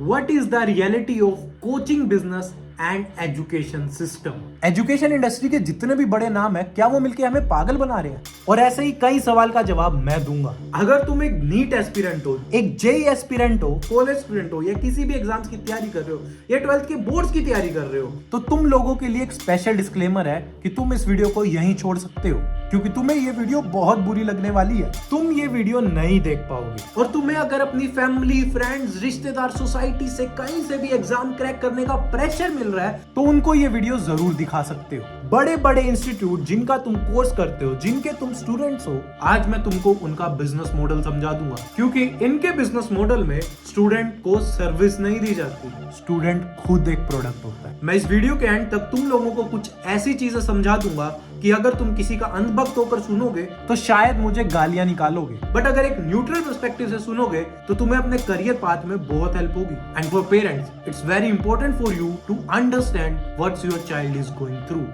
What is the reality of coaching business and education system. Education industry के जितने भी बड़े नाम है, क्या वो मिलके हमें पागल बना रहे हैं? और ऐसे ही कई सवाल का जवाब मैं दूंगा। अगर तुम एक नीट एस्पिरेंट हो, एक जेई एस्पिरेंट हो, कॉलेज स्टूडेंट हो, या किसी भी एग्जाम्स की तैयारी कर रहे हो, या 12th के बोर्ड्स की तैयारी कर रहे हो, तो तुम लोगों के लिए एक स्पेशल डिस्क्लेमर है कि तुम इस वीडियो को यहीं छोड़ सकते हो, क्योंकि तुम्हें ये वीडियो बहुत बुरी लगने वाली है। तुम ये वीडियो नहीं देख पाओगे। और तुम्हें अगर अपनी फैमिली, फ्रेंड्स, रिश्तेदार, सोसाइटी से कहीं से भी एग्जाम क्रैक करने का प्रेशर मिल रहा है, तो उनको ये वीडियो जरूर दिखा सकते हो। बड़े बड़े इंस्टीट्यूट जिनका तुम कोर्स करते हो, जिनके तुम स्टूडेंट्स हो, आज मैं तुमको उनका बिजनेस मॉडल समझा दूंगा, क्योंकि इनके बिजनेस मॉडल में स्टूडेंट को सर्विस नहीं दी जाती, स्टूडेंट खुद एक प्रोडक्ट होता है। मैं इस वीडियो के एंड तक तुम लोगों को कुछ ऐसी चीजें समझा दूंगा कि अगर तुम किसी का अंधभक्त होकर सुनोगे तो शायद मुझे गालियां निकालोगे, बट अगर एक न्यूट्रल पर्सपेक्टिव से सुनोगे तो तुम्हें अपने करियर पाथ में बहुत हेल्प होगी। And for parents, it's very important for you to understand what's your child is going through.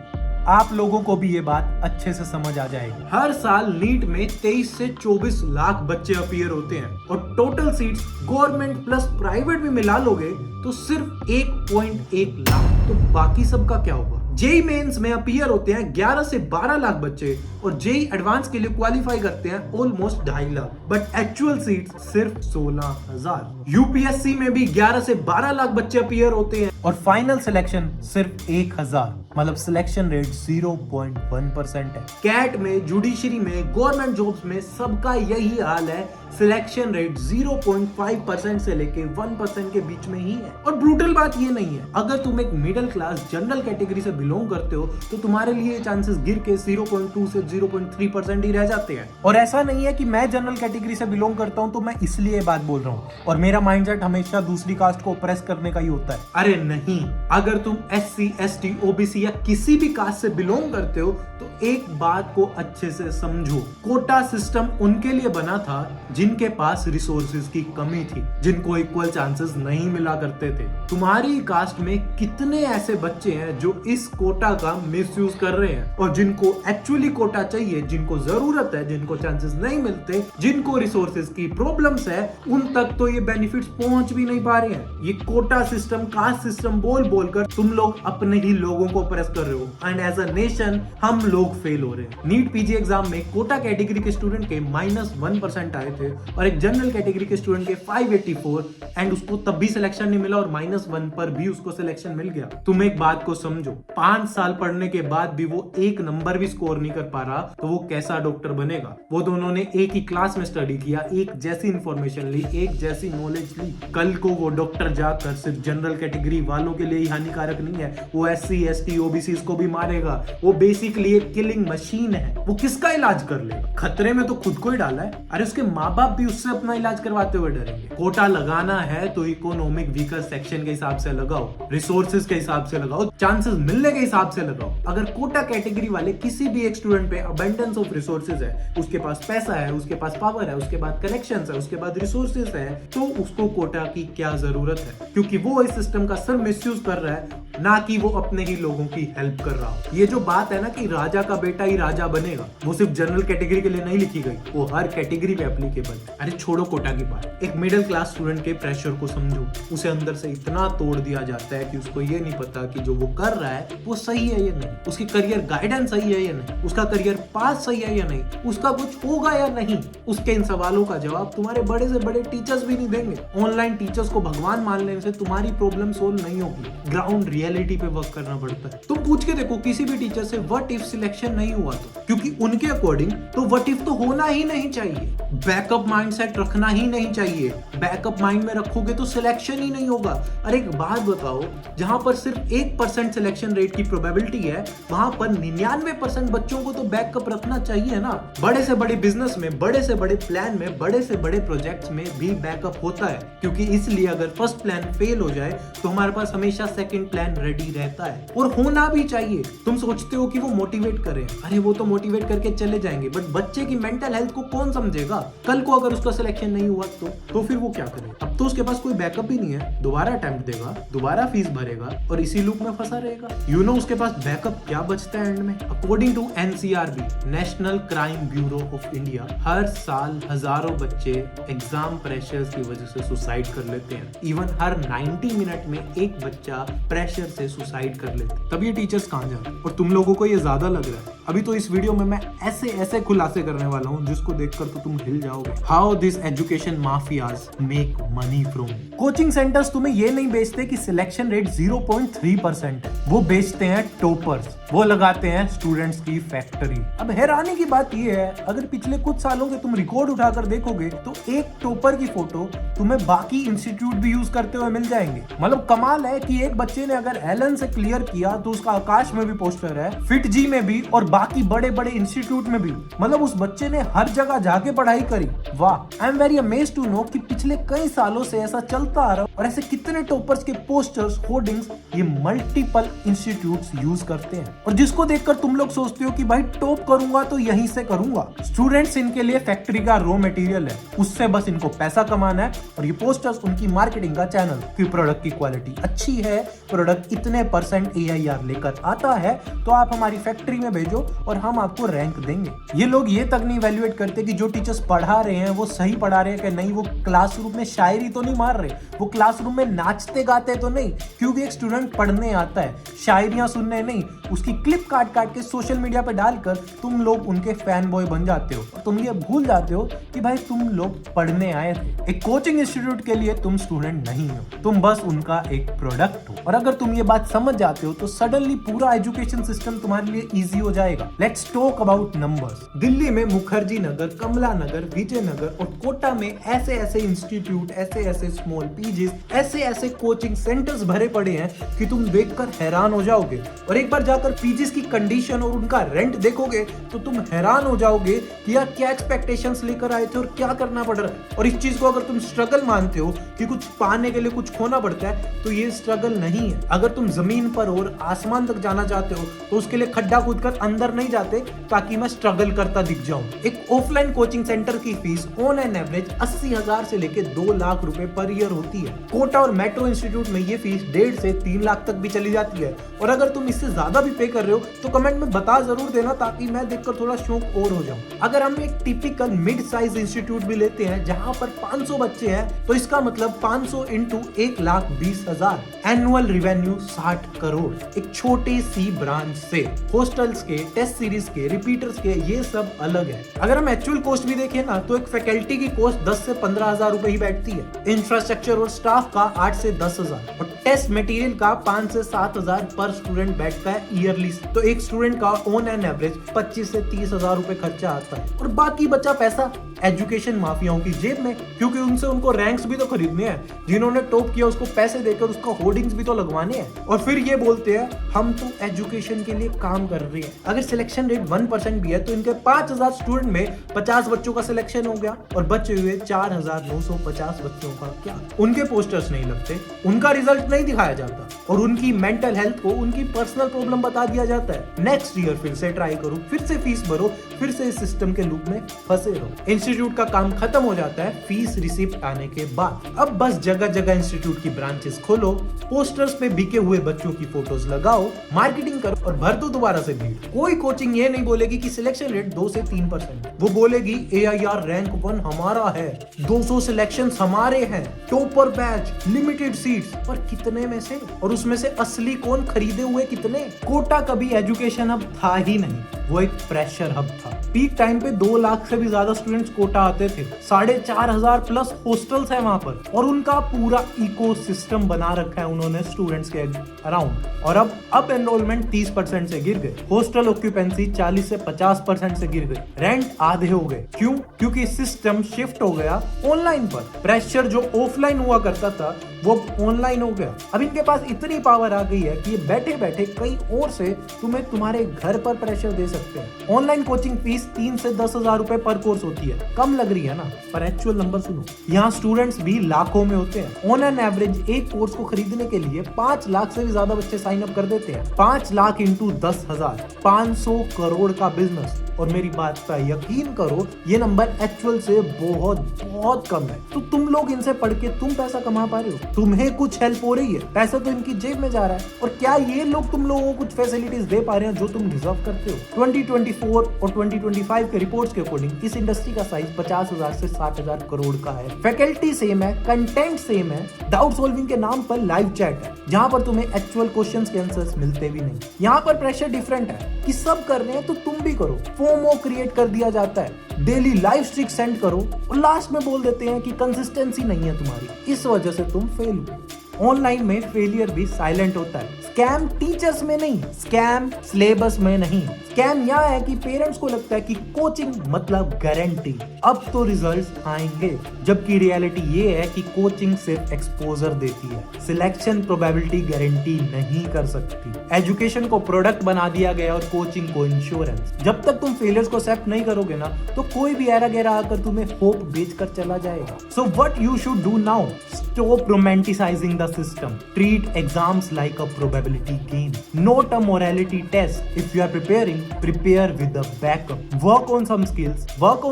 आप लोगों को भी ये बात अच्छे से समझ आ जाएगी। हर साल नीट में 23 से 24 लाख बच्चे अपीयर होते हैं, और total seats government plus private भी मिला लोगे तो सिर्फ 1.1 लाख। तो बाकी सबका क्या होगा? जेई मेंस में अपीयर होते हैं 11 से 12 लाख बच्चे, और जेई एडवांस के लिए क्वालिफाई करते हैं almost 2.5 lakh, but actual seats सिर्फ 16,000। यूपीएससी में भी 11 से 12 लाख बच्चे अपीयर होते हैं, और फाइनल सिलेक्शन सिर्फ 1,000, मतलब सिलेक्शन रेट 0.1% है। कैट में, जुडिशरी में, गवर्नमेंट जॉब्स में सबका यही हाल है। सिलेक्शन रेट 0.5% से लेके 1% के बीच में ही है। और ब्रूटल बात ये नहीं है, अगर तुम एक मिडिल क्लास जनरल कैटेगरी से बिलोंग करते हो तो तुम्हारे लिए चांसेस गिर के 0.2 से 0.3% ही रह जाते हैं। और ऐसा नहीं है कि मैं जनरल कैटेगरी से बिलोंग करता हूं तो मैं इसलिए ये बात बोल रहा हूं और मेरा माइंडसेट हमेशा दूसरी कास्ट को ऑप्रेस करने का ही होता है। अरे नहीं, अगर तुम SC, ST, OBC या किसी भी कास्ट से बिलोंग करते हो तो एक बात को अच्छे से समझो। कोटा सिस्टम उनके लिए बना था जिनके पास रिसोर्सेज की कमी थी, जिनको इक्वल चांसेस नहीं मिला करते थे। तुम्हारी कास्ट में कितने ऐसे बच्चे हैं जो इस कोटा का मिसयूज कर रहे हैं, और जिनको एक्चुअली कोटा चाहिए, जिनको जरूरत है, जिनको चांसेस नहीं मिलते, जिनको रिसोर्सेज की प्रॉब्लम्स है, उन तक तो ये बेनिफिट्स पहुंच भी नहीं पा रहे हैं। ये कोटा सिस्टम, कास्ट सिस्टम बोल बोलकर तुम लोग अपने ही लोगों को प्रेस कर रहे हो, एंड एज अ नेशन हम लोग फेल हो रहे हैं। नीट पीजी एग्जाम में कोटा कैटेगरी के स्टूडेंट के -1% आए थे, और एक जनरल कैटेगरी के स्टूडेंट के 584, एंड उसको तब भी सिलेक्शन नहीं मिला, और -1 पर भी उसको सिलेक्शन मिल गया। तुम एक बात को समझो, 5 साल पढ़ने के बाद भी वो एक नंबर भी स्कोर नहीं कर पा रहा, तो वो कैसा डॉक्टर बनेगा? वो दोनों ने एक ही क्लास में स्टडी किया, एक जैसी इंफॉर्मेशन ली, एक जैसी नॉलेज ली। कल को वो डॉक्टर जाकर सिर्फ जनरल कैटेगरी वालों के लिए ही हानिकारक नहीं है, वो SC, ST, OBC को भी मारेगा। वो बेसिकली एक किलिंग मशीन है। वो किसका इलाज कर लेगा? खतरे में तो खुद को ही डाला है। अरे उसके माँ बाप भी उससे अपना इलाज करवाते हुए डरेंगे। कोटा लगाना है तो इकोनॉमिक वीकर सेक्शन के हिसाब से लगाओ, रिसोर्सेज के हिसाब से लगाओ, चांसेस मिलने के हिसाब से लगाओ। अगर कोटा कैटेगरी वाले किसी भी एक स्टूडेंट पे अबंडेंस ऑफ रिसोर्सेज है, उसके पास पैसा है, उसके पास पावर है, उसके बाद कनेक्शंस है, उसके बाद रिसोर्सेज है, तो उसको कोटा की क्या जरूरत है? क्योंकि वो इस सिस्टम का सिर्फ मिसयूज कर रहा है, ना कि वो अपने ही लोगों की हेल्प कर रहा हो। ये जो बात है ना कि राजा का बेटा ही राजा बनेगा, वो सिर्फ जनरल कैटेगरी के लिए नहीं लिखी गई, वो हर कैटेगरी पे एप्लीकेबल। अरे छोड़ो कोटा की बात, एक मिडिल क्लास स्टूडेंट के प्रेशर को समझो। उसे अंदर से इतना तोड़ दिया जाता है कि उसको ये नहीं पता कि जो वो कर रहा है वो सही है या नहीं, उसकी करियर गाइडेंस सही है या नहीं, उसका करियर पाथ सही है या नहीं, उसका कुछ होगा या नहीं। उसके इन सवालों का जवाब तुम्हारे बड़े से बड़े टीचर्स भी नहीं देंगे। ऑनलाइन टीचर्स को भगवान मान लेने से तुम्हारी प्रॉब्लम सोल्व नहीं होगी। ग्राउंड रियलिटी पे वर्क करना पड़ता है। तुम पूछ के देखो किसी भी टीचर से, व्हाट इफ सिलेक्शन नहीं हुआ तो? क्योंकि उनके अकॉर्डिंग तो व्हाट इफ तो होना ही नहीं चाहिए। बैकअप माइंडसेट रखना ही नहीं चाहिए। बैकअप माइंड में रखोगे तो सिलेक्शन ही नहीं होगा। अरे एक बात बताओ, जहां पर सिर्फ 1% सिलेक्शन रेट की प्रोबेबिलिटी है, वहां पर 99% बच्चों को तो बैकअप रखना चाहिए ना। बड़े से बड़े बिजनेस में, बड़े से बड़े प्लान में, बड़े से बड़े प्रोजेक्ट्स में भी बैकअप होता है, क्योंकि इसलिए अगर फर्स्ट प्लान फेल हो जाए तो हमारे पास हमेशा सेकंड प्लान मैन रेडी रहता है, और होना भी चाहिए। तुम सोचते हो कि वो मोटिवेट करे, अरे वो तो मोटिवेट करके चले जाएंगे, बट बच्चे की मेंटल हेल्थ को कौन समझेगा? कल को अगर उसका सिलेक्शन नहीं हुआ तो फिर वो क्या करे? अब तो उसके पास कोई बैकअप भी नहीं है, दोबारा अटेम्प्ट देगा, दोबारा फीस भरेगा और इसी लूप में फंसा रहेगा। उसके पास बैकअप क्या बचता है एंड में? According to NCRB, national crime bureau of India, हर साल हजारों बच्चे एग्जाम प्रेशर्स की वजह से सुसाइड कर लेते हैं। इवन हर 90 मिनट में एक बच्चा प्रेशर से सुसाइड कर लेते हैं। तब ये टीचर्स कहां जाए? और तुम लोगों को ये ज्यादा लग रहा है? अभी तो इस वीडियो में मैं ऐसे खुलासे करने वाला हूँ जिसको देखकर तो तुम हिल जाओगे। How this education mafias make money from. Coaching centres तुम्हें ये नहीं बेचते कि सिलेक्शन रेट 0.3% है, वो बेचते हैं टॉपर्स, वो लगाते हैं स्टूडेंट्स की फैक्ट्री। अब हैरानी की बात ये है, अगर पिछले कुछ सालों के तुम रिकॉर्ड उठाकर देखोगे तो एक टॉपर की फोटो तुम्हें बाकी इंस्टीट्यूट भी यूज करते हुए मिल जाएंगे। मतलब कमाल है कि एक बच्चे ने अगर एलन से क्लियर किया तो उसका आकाश में भी पोस्टर है, FIITJEE में भी और बाकी बड़े बड़े इंस्टीट्यूट में भी। मतलब उस बच्चे ने हर जगह जाके पढ़ाई करी। वाह, I am very amazed to know कि पिछले कई सालों से ऐसा चलता आ रहा है और ऐसे कितने टॉपर्स के पोस्टर्स, होर्डिंग्स ये मल्टीपल इंस्टीट्यूट्स यूज करते हैं। और जिसको देखकर तुम लोग सोचते हो कि भाई टॉप करूंगा तो यहीं से करूंगा। स्टूडेंट्स इनके लिए फैक्ट्री का रॉ मटेरियल है, उससे बस इनको पैसा कमाना है और ये पोस्टर्स उनकी मार्केटिंग का चैनल। कि प्रोडक्ट की क्वालिटी अच्छी है, प्रोडक्ट इतने % AIR लेकर आता है तो आप हमारी फैक्ट्री में भेजो और हम आपको रैंक देंगे। ये लोग ये तक नहीं इवैल्यूएट करते कि जो टीचर्स पढ़ा रहे हैं वो सही पढ़ा रहे हैं कि नहीं, वो क्लासरूम में शायरी तो नहीं मार रहे, वो क्लासरूम में नाचते गाते तो नहीं। क्योंकि एक स्टूडेंट पढ़ने आता है, शायरियां सुनने नहीं, उसकी क्लिप काट के सोशल मीडिया पे डालकर तुम लोग उनके फैन बॉय बन जाते हो और तुम ये भूल जाते हो कि भाई तुम लोग पढ़ने आए थे। एक कोचिंग इंस्टीट्यूट के लिए तुम स्टूडेंट नहीं हो, तुम बस उनका एक प्रोडक्ट हो। और अगर तुम ये बात समझ जाते हो तो सडनली पूरा एजुकेशन सिस्टम तुम्हारे लिए इजी हो जाएगा। Let's talk about numbers. Delhi में मुखर्जी नगर, कमला नगर, विजयनगर और कोटा में ऐसे इंस्टीट्यूट, ऐसे स्मॉल पीजीज, ऐसे कोचिंग सेंटर्स भरे पड़े हैं कि तुम देखकर हैरान हो जाओगे। और एक बार जाकर पीजीज की कंडीशन और उनका रेंट देखोगे तो तुम हैरान हो जाओगे कि यार क्या एक्सपेक्टेशंस लेकर आए थे और क्या करना पड़ रहा है। और इस चीज को अगर तुम स्ट्रगल मानते हो कि कुछ पाने के लिए कुछ खोना पड़ता है, तो ये स्ट्रगल नहीं है। अगर तुम जमीन पर और आसमान तक जाना चाहते हो तो उसके लिए खड्डा कूदकर अंदर नहीं जाते ताकि मैं स्ट्रगल करता दिख जाऊं। एक ऑफलाइन कोचिंग सेंटर की फीस ऑन एन एवरेज 80,000 से लेकर 2 लाख रुपए पर ईयर होती है। कोटा और मेट्रो इंस्टीट्यूट में ये फीस 1.5 से 3 लाख तक भी चली जाती है। और अगर तुम इससे ज्यादा भी पे कर रहे हो तो कमेंट में बता जरूर देना ताकि मैं देखकर थोड़ा शौक और हो जाऊं। अगर हम एक टिपिकल मिड साइज इंस्टीट्यूट भी लेते हैं जहां पर 500 बच्चे हैं तो इसका मतलब 500 इंटू 1,20,000, एनुअल रेवेन्यू 60 करोड़। एक छोटी सी ब्रांच से हॉस्टल्स के, टेस्ट सीरीज के, रिपीटर्स के, ये सब अलग है। अगर हम एक्चुअल कॉस्ट भी देखें ना तो एक फैकल्टी की कॉस्ट 10 से 15,000 रुपए ही बैठती है। इंफ्रास्ट्रक्चर और स्टाफ का 8 से 10,000 और टेस्ट मटेरियल का 5 से 7,000 पर स्टूडेंट बैठता है ईयरली। तो एक स्टूडेंट का ऑन एन एवरेज 25 से 30,000 रुपए खर्चा आता है। और बाकी बचा पैसा एजुकेशन माफियाओं की जेब में, क्योंकि उनसे उनको रैंक्स भी तो खरीदने हैं। जिन्होंने टॉप किया उसको पैसे देकर उसका होर्डिंग्स भी तो लगवाने हैं। और फिर ये बोलते हैं हम तो एजुकेशन के लिए काम कर रहे हैं। अगर सिलेक्शन रेट 1% भी है तो इनके 5,000 स्टूडेंट में 50 बच्चों का सिलेक्शन हो गया और बचे हुए 4,950 बच्चों का क्या? उनके पोस्टर्स नहीं लगते, उनका रिजल्ट नहीं दिखाया जाता और उनकी मेंटल हेल्थ को उनकी पर्सनल प्रॉब्लम बता दिया जाता है। नेक्स्ट ईयर फिर से ट्राई करो, फिर से फीस भरो, फिर से इस सिस्टम के लूप में फंसे रहो। इंस्टीट्यूट का काम खत्म हो जाता है फीस रिसिप्ट आने के बाद। अब बस जगह जगह इंस्टीट्यूट की ब्रांचेस खोलो, पोस्टर्स पे बिके हुए बच्चों की फोटोज लगाओ, मार्केटिंग करो और भर दो दोबारा से भीड़। कोई कोचिंग ये नहीं बोलेगी कि सिलेक्शन रेट 2 से 3%, वो बोलेगी AIR रैंक 1 हमारा है, 200 सिलेक्शन हमारे हैं, टॉपर बैच, लिमिटेड सीट्स। पर कितने में से? और उसमें से असली कौन, खरीदे हुए कितने? कोटा कभी एजुकेशन हब था ही नहीं, वो एक प्रेशर हब था। पीक टाइम पे 2 लाख से भी ज्यादा स्टूडेंट्स कोटा आते थे, 4,500 प्लस हॉस्टल्स है वहां पर और उनका पूरा इकोसिस्टम बना रखा है उन्होंने स्टूडेंट्स के अराउंड। और अब एनरोलमेंट 30% से गिर गए, हॉस्टल ऑक्यूपेंसी 40 से 50% से गिर गई, रेंट आधे हो गए। क्यों? क्योंकि सिस्टम शिफ्ट हो गया ऑनलाइन पर। प्रेशर जो ऑफलाइन हुआ करता था वो ऑनलाइन हो गया। अब इनके पास इतनी पावर आ गई है कि ये बैठे बैठे कहीं और से तुम्हें तुम्हारे घर पर प्रेशर दे सकते हैं। ऑनलाइन कोचिंग फीस 3 से 10,000 रुपए पर कोर्स होती है। कम लग रही है ना, पर एक्चुअल नंबर सुनो, यहाँ स्टूडेंट्स भी लाखों में होते हैं। ऑन एन एवरेज एक कोर्स को खरीदने के लिए 5 लाख से भी ज्यादा बच्चे साइन अप कर देते हैं। 5 लाख इंटू 10,000, 500 करोड़ का बिजनेस। और मेरी बात पर यकीन करो, ये नंबर एक्चुअल से बहुत बहुत कम है। तो तुम लोग इनसे पढ़ के तुम पैसा कमा पा रहे हो, तुम्हें कुछ हेल्प हो रही है, पैसा तो इनकी जेब में जा रहा है। और क्या ये लोग तुम लोगों को कुछ फैसिलिटीज दे पा रहे हैं जो तुम डिजर्व करते हो? 2024 और 2025 के रिपोर्ट्स के अकॉर्डिंग इस इंडस्ट्री का साइज 50,000 से 60,000 करोड़ का है। फैकल्टी सेम है, कंटेंट सेम है, डाउट सॉल्विंग के नाम पर लाइव चैट है जहां पर तुम्हें एक्चुअल क्वेश्चंस के आंसर्स मिलते भी नहीं। यहाँ पर प्रेशर डिफरेंट है कि सब कर रहे हैं तो तुम भी करो। फोमो क्रिएट कर दिया जाता है, डेली लाइव स्ट्रीक सेंड करो और लास्ट में बोल देते हैं कि कंसिस्टेंसी नहीं है तुम्हारी, इस वजह से तुम फेल हो। ऑनलाइन में फेलियर भी साइलेंट होता है। स्कैम टीचर्स में नहीं, स्कैम सिलेबस में नहीं। स्कैम यह है कि पेरेंट्स को लगता है कि कोचिंग मतलब गारंटी, अब तो रिजल्ट्स आएंगे, जबकि रियलिटी ये है कि कोचिंग सिर्फ एक्सपोजर देती है, सिलेक्शन प्रोबेबिलिटी गारंटी नहीं कर सकती। एजुकेशन को प्रोडक्ट बना दिया गया और कोचिंग को इंश्योरेंस। जब तक तुम फेलियर्स को एक्सेप्ट नहीं करोगे ना, तो कोई भी एरा गैरा आकर तुम्हें होप बेचकर चला जाएगा। So what you should do now? Stop romanticizing the system. Treat exams like a probability game, not a morality test. If you are preparing, prepare with a backup. Work on some skills. Work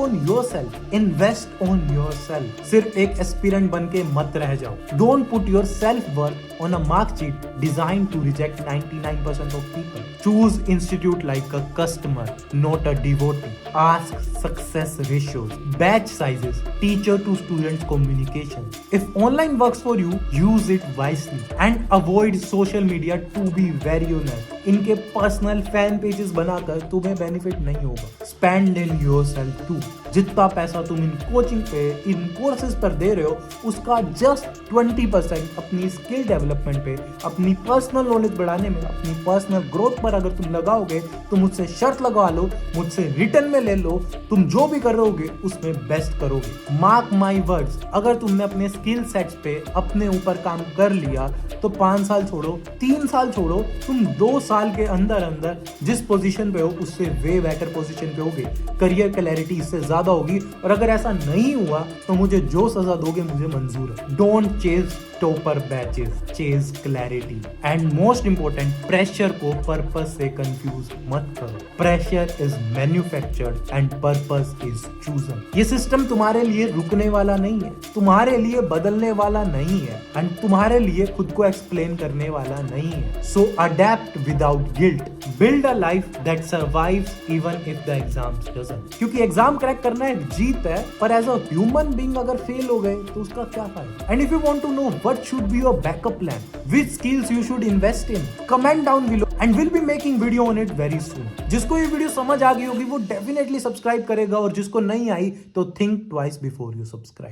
on yourself. Invest on yourself. सिर्फ एक aspirant बन के मत रह जाओ. Don't put your self-worth on a mark sheet designed to reject 99% of people. Choose institute like a customer, not a devotee. Ask success ratios, batch sizes, teacher to student communication. If online works for you, use it wisely and avoid social media to be very honest. इनके personal fan pages बनाकर तुम्हें benefit नहीं होगा। Spend in yourself too. जितना पैसा तुम in coaching पे, इन courses पर दे रहे हो, उसका जस्ट 20% अपनी स्किल डेवलपमेंट पे, अपनी पर्सनल नॉलेज बढ़ाने में, अपनी पर्सनल ग्रोथ पर अगर तुम लगाओगे तो मुझसे शर्त लगा लो, मुझसे रिटर्न में ले लो, तुम जो भी कर रहोगे उसमें बेस्ट करोगे। मार्क माई वर्ड्स, अगर तुमने अपने स्किल सेट्स पे अपने ऊपर काम कर लिया तो 5 साल छोड़ो, 3 साल छोड़ो, तुम 2 साल के अंदर अंदर जिस पोजीशन पे हो उससे वे बेटर पोजीशन पे होगे। करियर क्लैरिटी इससे ज्यादा होगी। और अगर ऐसा नहीं हुआ तो मुझे जो सजा दोगे मुझे मंजूर है। Don't chase topper batches, chase clarity. And most important, pressure को पर्पस से कंफ्यूज मत करो। Pressure is manufactured and purpose is chosen. ये सिस्टम तुम्हारे लिए रुकने वाला नहीं है, तुम्हारे लिए बदलने वाला नहीं है, एंड तुम्हारे लिए खुद को एक्सप्लेन करने वाला नहीं है। So adept without guilt, build a life that survives even if the exams doesn't. क्योंकि एग्जाम क्रैक करना एक जीत है, पर एज अ ह्यूमन बीइंग अगर फेल हो गए तो उसका क्या फायदा? And if you want to know what should be your backup plan, which skills you should invest in, comment down below and will be making video on it very soon. जिसको ये video समझ आ गई होगी वो definitely subscribe करेगा, और जिसको नहीं आई तो think twice before you subscribe.